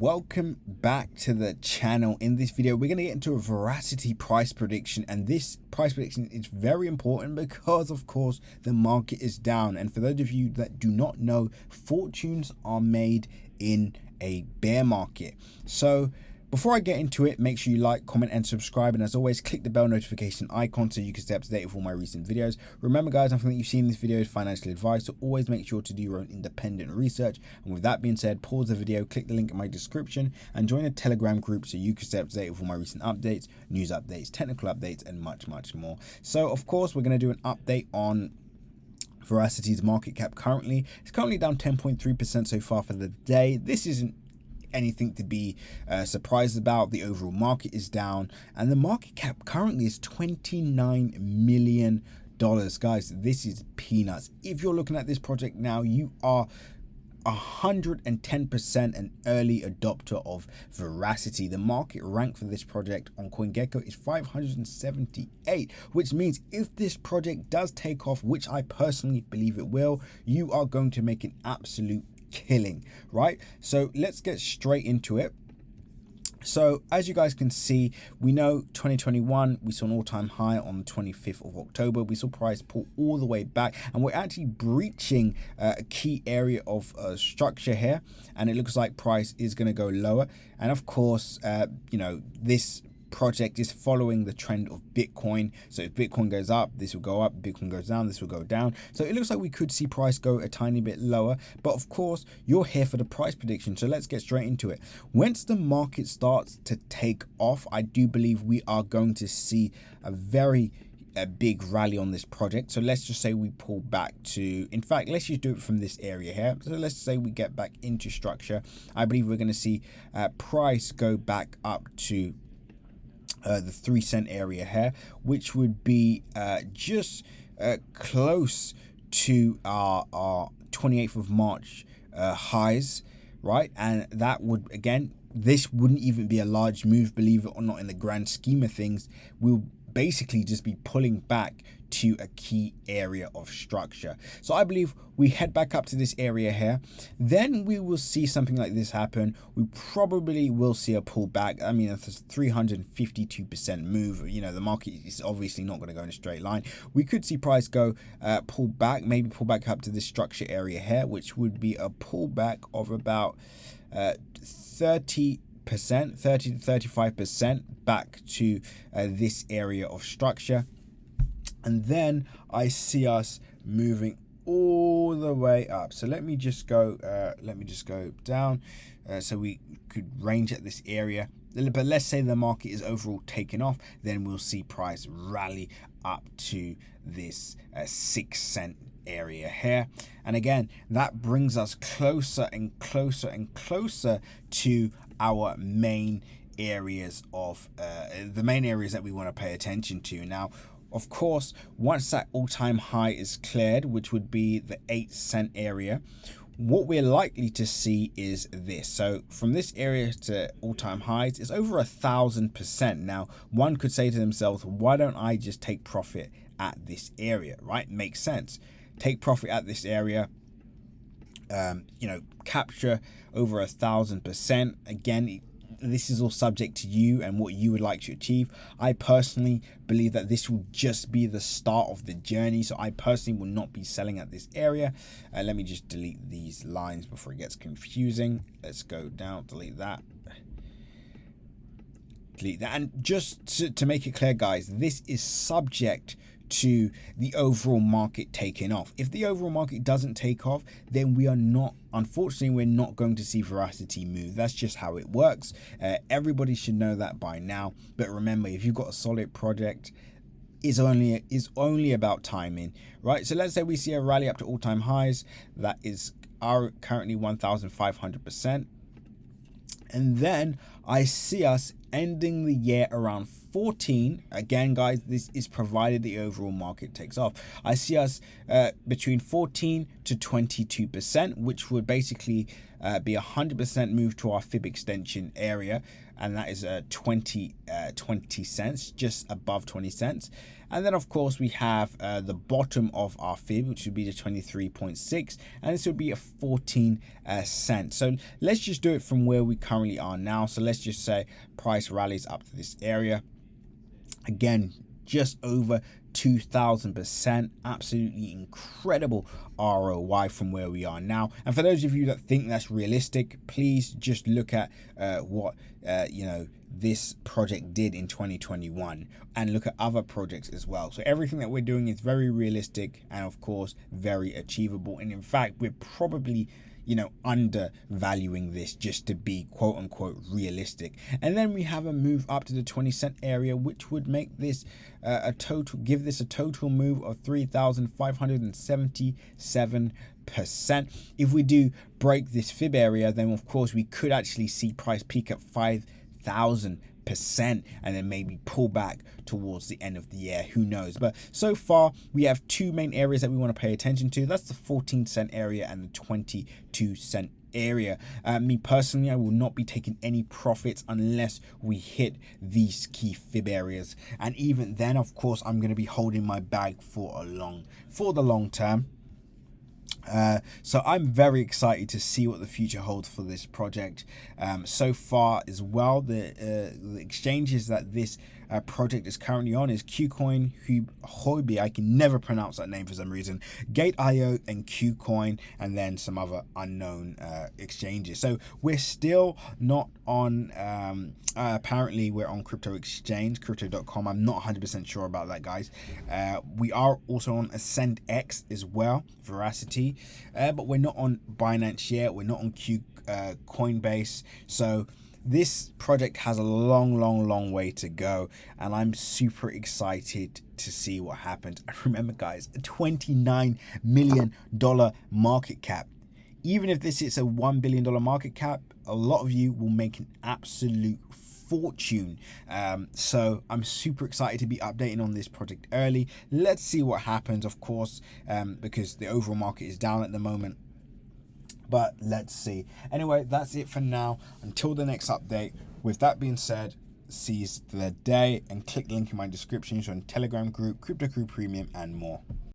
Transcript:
Welcome back to the channel. In this video we're going to get into a Verasity price prediction, and this price prediction is very important because of course the market is down. And for those of you that do not know, fortunes are made in a bear market. So before I get into it, make sure you like, comment and subscribe, and as always click the bell notification icon so you can stay up to date with all my recent videos. Remember guys, nothing that you've seen in this video is financial advice, so always make sure to do your own independent research. And with that being said, pause the video, click the link in my description and join a Telegram group so you can stay up to date with all my recent updates, news updates, technical updates and much more. So of course we're going to do an update on Veracity's market cap. It's currently down 10.3% so far for the day. This isn't anything to be surprised about. The overall market is down and the market cap currently is $29 million. Guys, this is peanuts. If you're looking at this project now, you are 110% an early adopter of Verasity. The market rank for this project on CoinGecko is 578, which means if this project does take off, which I personally believe it will, you are going to make an absolute killing, right? So let's get straight into it. So as you guys can see, we know 2021 we saw an all-time high on the 25th of October. We saw price pull all the way back and we're actually breaching a key area of structure here, and it looks like price is going to go lower. And of course you know, this project is following the trend of Bitcoin. So if Bitcoin goes up, this will go up. Bitcoin goes down, this will go down. So it looks like we could see price go a tiny bit lower, but of course you're here for the price prediction, so let's get straight into it. Once the market starts to take off, I do believe we are going to see a big rally on this project. So let's just say we pull back to, in fact let's just do it from this area here. So let's say we get back into structure. I believe we're going to see price go back up to the 3 cent area here, which would be just close to our 28th of March highs, right? And that would, again, this wouldn't even be a large move, believe it or not, in the grand scheme of things. We'll basically just be pulling back to a key area of structure. So I believe we head back up to this area here, then we will see something like this happen. We probably will see a pullback. I mean, it's a 352% move. You know, the market is obviously not going to go in a straight line. We could see price go pull back, maybe pull back up to this structure area here, which would be a pullback of about 30 to 35% back to this area of structure. And then I see us moving all the way up. So let me just go down so we could range at this area. But let's say the market is overall taking off, then we'll see price rally up to this 6 cent area here. And again, that brings us closer and closer and closer to our main areas of the main areas that we want to pay attention to. Now of course, once that all-time high is cleared, which would be the 8 cent area, what we're likely to see is this. So from this area to all-time highs is over 1,000%. Now, one could say to themselves, why don't I just take profit at this area, right? Makes sense. Take profit at this area, you know, capture over 1,000%. Again, this is all subject to you and what you would like to achieve. I personally believe that this will just be the start of the journey, so I personally will not be selling at this area. Let me just delete these lines before it gets confusing. Let's go down, delete that. And just to make it clear guys, this is subject to the overall market taking off. If the overall market doesn't take off, then we are not, unfortunately, we're not going to see Verasity move. That's just how it works. Everybody should know that by now. But remember, if you've got a solid project, is only about timing, right? So let's say we see a rally up to all-time highs. That is currently 1,500%. And then I see us ending the year around 14, again guys, this is provided the overall market takes off. I see us between 14 to 22%, which would basically be 100% move to our fib extension area, and that is 20 cents, just above 20 cents. And then of course we have the bottom of our fib, which would be the 23.6, and this would be a 14 cents. So let's just do it from where we currently are now. So let's just say price rallies up to this area. Again, just over 2,000%, absolutely incredible ROI from where we are now. And for those of you that think that's realistic, please just look at what this project did in 2021 and look at other projects as well. So everything that we're doing is very realistic and of course very achievable. And in fact, we're probably undervaluing this just to be quote unquote realistic. And then we have a move up to the 20 cent area, which would make this give this a total move of 3,577%. If we do break this fib area, then of course we could actually see price peak at 5,000%, and then maybe pull back towards the end of the year. Who knows? But so far we have two main areas that we want to pay attention to. That's the 14-cent area and the 22-cent area. Me personally, I will not be taking any profits unless we hit these key fib areas, and even then of course I'm going to be holding my bag for the long term. So I'm very excited to see what the future holds for this project. So far as well, the exchanges that this project is currently on is KuCoin, Huobi, I can never pronounce that name for some reason, Gate.io and KuCoin, and then some other unknown exchanges. So we're still not on, apparently we're on crypto exchange, crypto.com. I'm not 100% sure about that, guys. We are also on AscendX as well, Verasity, but we're not on Binance yet. We're not on Coinbase. So this project has a long way to go, and I'm super excited to see what happens. And remember guys, a $29 million market cap. Even if this is a $1 billion market cap, a lot of you will make an absolute fortune. So I'm super excited to be updating on this project early. Let's see what happens, of course, because the overall market is down at the moment. But let's see. Anyway, that's it for now. Until the next update. With that being said, seize the day and click the link in my description to join Telegram group, Crypto Crew Premium, and more.